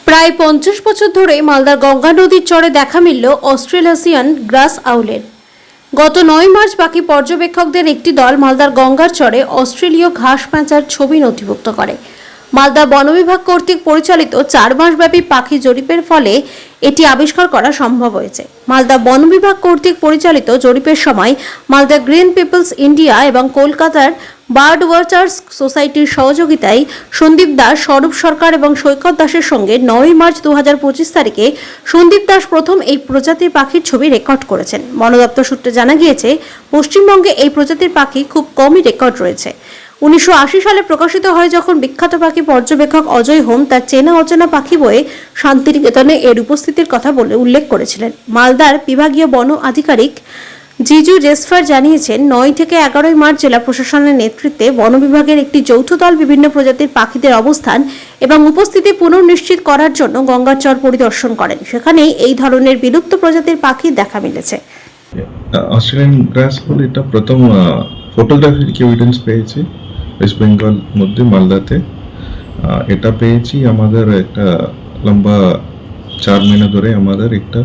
প্রায় 50 বছর ধরে মালদার গঙ্গা নদীর চরে দেখা মিলল অস্ট্রেলেশিয়ান গ্রাস আউলের। গত 9 মার্চ বাকি পর্যবেক্ষকদের একটি দল মালদার গঙ্গার চরে অস্ট্রেলীয় ঘাস প্যাঁচার ছবি নথিভুক্ত করে। মালদা বন বিভাগ কর্তৃক পরিচালিত 4 মাসব্যাপী পাখি জরিপের ফলে এটি আবিষ্কার করা সম্ভব হয়েছে। মালদা বন বিভাগ কর্তৃক পরিচালিত জরিপের সময় মালদা গ্রিন পিপলস ইন্ডিয়া এবং কলকাতার বার্ড ওয়াচার্স সোসাইটির সহযোগিতায় সন্দীপ দাস, স্বরূপ সরকার এবং সৈকত দাসের সঙ্গে 9 মার্চ 2025 তারিখে সন্দীপ দাস প্রথম এই প্রজাতির পাখির ছবি রেকর্ড করেছেন। বন দপ্তর সূত্রে জানা গিয়েছে, পশ্চিমবঙ্গে এই প্রজাতির পাখি খুব কমই রেকর্ড রয়েছে। 1980 সালে প্রকাশিত হয় যখন বিখ্যাত পাখি পর্যবেক্ষক অজয় হোম তার চেনা অচেনা পাখি বইয়ে শান্তিনিকেতনে এর উপস্থিতির কথা বলে উল্লেখ করেছিলেন। মালদার বিভাগীয় বন আধিকারিক জিজু জেসফার জানিয়েছেন, 9 থেকে 11 মার্চ জেলা প্রশাসনের নেতৃত্বে বন বিভাগের একটি যৌথ দল বিভিন্ন প্রজাতির পাখিদের অবস্থান এবং উপস্থিতি পুনর্নিশ্চিত করার জন্য গঙ্গার চর পরিদর্শন করেন। সেখানেই এই ধরনের বিলুপ্ত প্রজাতির পাখি দেখা মিলেছে। অস্ট্রেলিয়ান গ্রাস হল এটা প্রথম ফটোগ্রাফিক এভিডেন্স পেয়েছি ওয়েস্ট বেঙ্গল মধ্যে মালদাতে। এটা পেয়েছি আমাদের একটা লম্বা 4 মহিনা ধরে আমাদের একটা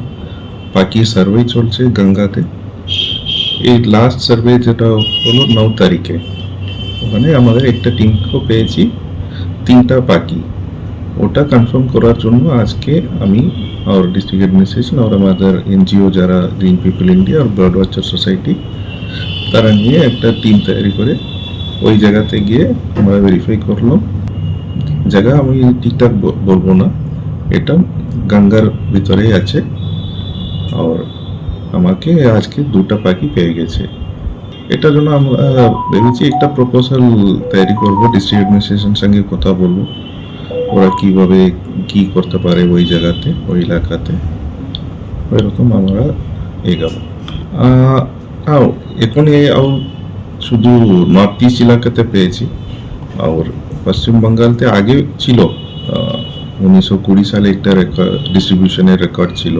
পাখি সার্ভে চলছে গঙ্গাতে। এই লাস্ট সার্ভে যেটা হলো 9 তারিখে, ওখানে আমাদের একটা টিমকেও পেয়েছি 3টা পাখি। ওটা কনফার্ম করার জন্য আজকে আমি আর ডিস্ট্রিক্ট অ্যাডমিনিস্ট্রেশন আর আমাদের এনজিও যারা গ্রিন পিপল ইন্ডিয়া আর বার্ড ওয়াচার সোসাইটি, তারা নিয়ে একটা টিম তৈরি করে ওই জায়গাতে গিয়ে আমরা ভেরিফাই করলাম। জায়গা আমি ঠিকঠাক বলবো না, এটা গঙ্গার ভিতরেই আছে। আর আমাকে আজকে 2টা পাখি পেয়ে গেছে। এটার জন্য আমরা ভেবেছি একটা প্রপোজাল তৈরি করবো, ডিস্ট্রিক্ট অ্যাডমিনিস্ট্রেশন সঙ্গে কথা বলবো ওরা কিভাবে কি করতে পারে ওই জায়গাতে, ওই এলাকাতে। ওইরকম আমরা এগাবো। এখন শুধু নর্থ ইস্ট এলাকাতে পেয়েছি, আর পশ্চিম বাঙ্গালতে আগে ছিল। 1920 সালে একটা রেকর্ড ডিস্ট্রিবিউশনের রেকর্ড ছিল,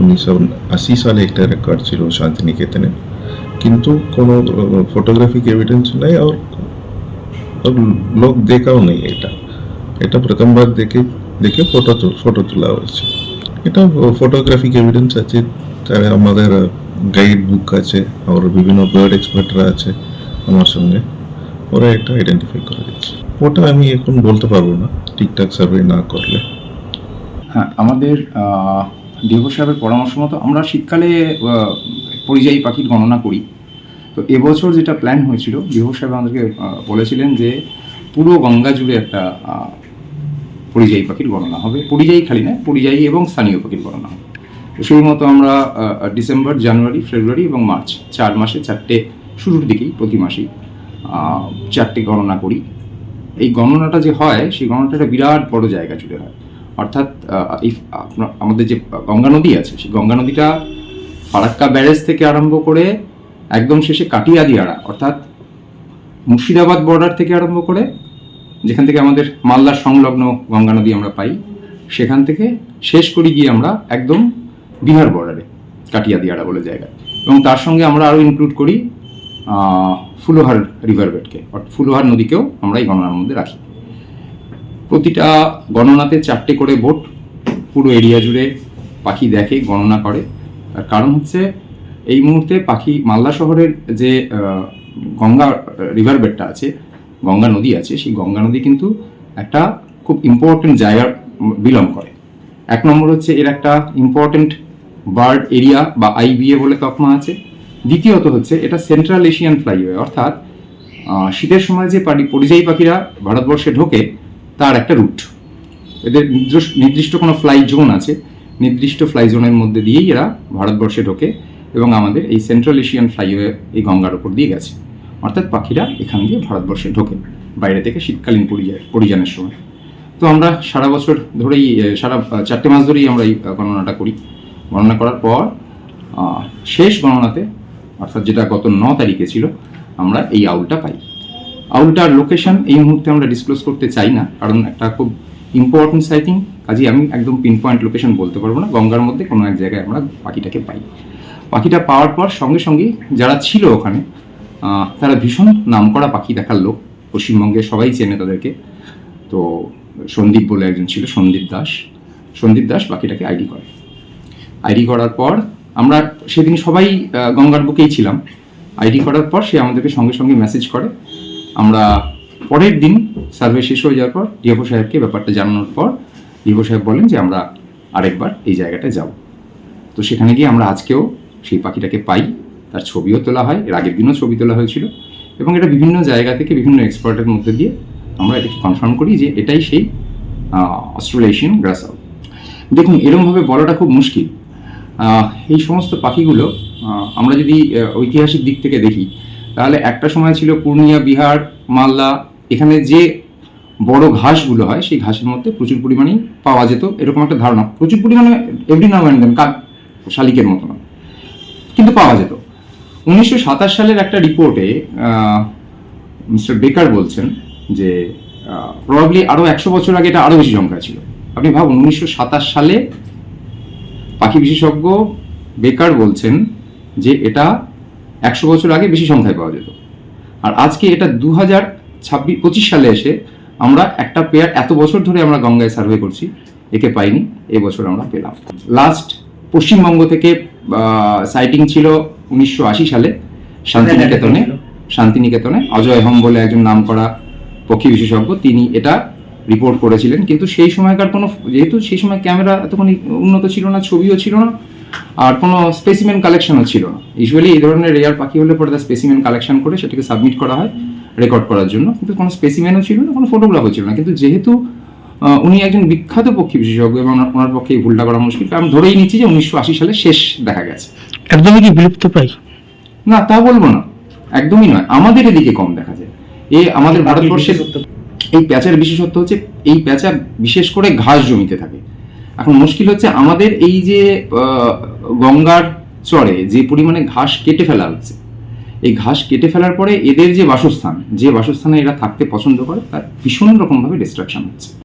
1980 সালে একটা রেকর্ড ছিল শান্তিনিকেতনে, কিন্তু কোনো ফটোগ্রাফিক এভিডেন্স নেই আর লোক দেখাও নেই। এটা প্রথমবার দেখে ফটো তোলা হয়েছে। এটা ফটোগ্রাফিক এভিডেন্স আছে, তার আমাদের গাইড বুক আছে আর বিভিন্ন বার্ড এক্সপার্টরা আছে আমার সঙ্গে, ওরা এটা আইডেন্টিফাই করে দিচ্ছে। ওটা আমি এখন বলতে পারবো না ঠিকঠাক সার্ভে না করলে। হ্যাঁ, আমাদের ডিও সাহেবের পরামর্শ মতো আমরা শীতকালে পরিযায়ী পাখির গণনা করি। তো এবছর যেটা প্ল্যান হয়েছিল, ডিও সাহেব আমাদেরকে বলেছিলেন যে পুরো গঙ্গা জুড়ে একটা পরিযায়ী পাখির গণনা হবে। পরিযায়ী খালি না, পরিযায়ী এবং স্থানীয় পাখির গণনা হবে। তো সেই মতো আমরা ডিসেম্বর, জানুয়ারি, ফেব্রুয়ারি এবং মার্চ 4 মাসে 4টে, শুরুর দিকেই প্রতি মাসেই 4টে গণনা করি। এই গণনাটা যে হয়, সেই গণনাটা একটা বিরাট বড় জায়গা জুড়ে হয়। অর্থাৎ এই আমাদের যে গঙ্গা নদী আছে, সেই গঙ্গা নদীটা ফারাক্কা ব্যারেজ থেকে আরম্ভ করে একদম শেষে কাটিয়াদিয়াড়া, অর্থাৎ মুর্শিদাবাদ বর্ডার থেকে আরম্ভ করে যেখান থেকে আমাদের মালদার সংলগ্ন গঙ্গা নদী আমরা পাই, সেখান থেকে শেষ করে গিয়ে আমরা একদম বিহার বর্ডারে কাটিয়াদিয়াড়া বলে জায়গা। এবং তার সঙ্গে আমরা আরও ইনক্লুড করি ফুলোহার রিভার বেডকে, অর্থাৎ ফুলোহার নদীকেও আমরা এই গণনার মধ্যে রাখি। প্রতিটা গণনাতে 4টে করে বোট পুরো এরিয়া জুড়ে পাখি দেখে, গণনা করে। তার কারণ হচ্ছে এই মুহূর্তে পাখি মালদা শহরের যে গঙ্গা রিভার বেডটা আছে, গঙ্গা নদী আছে, সেই গঙ্গা নদী কিন্তু একটা খুব ইম্পর্টেন্ট জায়গা বিলং করে। 1 নম্বর হচ্ছে এর একটা ইম্পর্টেন্ট বার্ড এরিয়া বা IBA বলে তকমা আছে। দ্বিতীয়ত হচ্ছে এটা সেন্ট্রাল এশিয়ান ফ্লাইওয়ে, অর্থাৎ শীতের সময় যে পরিযায়ী পাখিরা ভারতবর্ষে ঢোকে তার একটা রুট। এদের নির্দিষ্ট কোনো ফ্লাই জোন আছে, নির্দিষ্ট ফ্লাই জোনের মধ্যে দিয়েই এরা ভারতবর্ষে ঢোকে এবং আমাদের এই সেন্ট্রাল এশিয়ান ফ্লাইওয়ে এই গঙ্গার ওপর দিয়ে গেছে। অর্থাৎ পাখিরা এখান দিয়ে ভারতবর্ষে ঢোকে বাইরে থেকে শীতকালীন পরিযানের সময়। তো আমরা সারা বছর ধরেই, সারা 4টে মাস ধরেই আমরা এই গণনাটা করি। গণনা করার পর শেষ গণনাতে, অর্থাৎ যেটা গত 9 তারিখে ছিল, আমরা এই আউলটা পাই। আউলটার লোকেশন এই মুহূর্তে আমরা ডিসক্লোজ করতে চাই না, কারণ একটা খুব ইম্পর্টেন্ট সাইটিং, কাজেই আমি একদম পিন পয়েন্ট লোকেশন বলতে পারবো না। গঙ্গার মধ্যে কোনো এক জায়গায় আমরা পাখিটাকে পাই। পাখিটা পাওয়ার পর সঙ্গে সঙ্গে যারা ছিল ওখানে, তারা ভীষণ নামকরা পাখি দেখার লোক, পশ্চিমবঙ্গে সবাই চেনে তাদেরকে। তো সন্দীপ বলে একজন ছিল, সন্দীপ দাস পাখিটাকে আইডি করে। আইডি করার পর আমরা সেদিন সবাই গঙ্গার বুকেই ছিলাম। আইডি করার পর সে আমাদেরকে সঙ্গে সঙ্গে মেসেজ করে। আমরা পরের দিন সার্ভে শেষ হয়ে যাওয়ার পর ডিএফও সাহেবকে ব্যাপারটা জানানোর পর ডিএফও সাহেব বলেন যে আমরা আরেকবার এই জায়গাটায় যাব। তো সেখানে গিয়ে আমরা আজকেও সেই পাখিটাকে পাই, তার ছবিও তোলা হয়, এর আগের দিনও ছবি তোলা হয়েছিল, এবং এটা বিভিন্ন জায়গা থেকে বিভিন্ন এক্সপার্টের মধ্যে দিয়ে আমরা এটাকে কনফার্ম করি যে এটাই সেই অস্ট্রেলিয়ান গ্রাস আউল। দেখুন, এরকমভাবে বলাটা খুব মুশকিল। এই সমস্ত পাখিগুলো আমরা যদি ঐতিহাসিক দিক থেকে দেখি, তাহলে একটা সময় ছিল পূর্ণিয়া, বিহার, মালদা, এখানে যে বড় ঘাসগুলো হয় সেই ঘাসের মধ্যে প্রচুর পরিমাণেই পাওয়া যেত, এরকম একটা ধারণা। প্রচুর পরিমাণে এভরি নাও অ্যান্ড দেন, কাক শালিকের মতো না, কিন্তু পাওয়া যেত। 1927 সালের একটা রিপোর্টে মিস্টার বেকার বলছেন যে প্রবাবলি আরও 100 বছর আগে এটা আরও বেশি সংখ্যা ছিল। আপনি ভাবুন, 1927 সালে পাখি বিশেষজ্ঞ বেকার বলছেন যে এটা 100 বছর আগে বেশি সংখ্যায় পাওয়া যেত। আর আজকে এটা 2025 সালে এসে আমরা একটা পেয়ার, এত বছর ধরে আমরা গঙ্গায় সার্ভে করছি, একে পাইনি, এবছর আমরা পেলাম। লাস্ট পশ্চিমবঙ্গ থেকে সাইটিং ছিল 1980 সালে শান্তিনিকেতনে অজয় হোম বলে একজন নামকরা পক্ষী বিশেষজ্ঞ, তিনি এটা রিপোর্ট করেছিলেন। কিন্তু সেই সময়কার কোনো, যেহেতু সেই সময় ক্যামেরা এতখানি উন্নত ছিল না, ছবিও ছিল না, আর কোনো স্পেসিমেন কালেকশনও ছিল না। ইউজুয়ালি এই ধরনের রেয়ার পাখি হলে পরে তার স্পেসিমেন কালেকশন করে সেটাকে সাবমিট করা হয় রেকর্ড করার জন্য, কিন্তু কোনো স্পেসিমেনও ছিল না, কোনো ফটোগ্রাফও ছিল না। কিন্তু যেহেতু উনি একজন বিখ্যাত পক্ষী বিশেষজ্ঞ এবং ওনার পক্ষে এই ভুলটা করা মুশকিল, আমি ধরেই নিচ্ছি যে 1980 সালে শেষ দেখা গেছে। একদমই কি বিলুপ্ত প্রায়? না, তা বলবো না, একদমই নয়, আমাদের এদিকে কম দেখা যায়। আমাদের ভারতবর্ষের এই প্যাঁচার বিশেষত্ব হচ্ছে এই প্যাঁচা বিশেষ করে ঘাস জমিতে থাকে। এখন মুশকিল হচ্ছে আমাদের এই যে গঙ্গার চরে যে পরিমাণে ঘাস কেটে ফেলা হচ্ছে, এই ঘাস কেটে ফেলার পরে এদের যে বাসস্থানে এরা থাকতে পছন্দ করে তার ভীষণ রকমভাবে ডিস্ট্রাকশন হচ্ছে।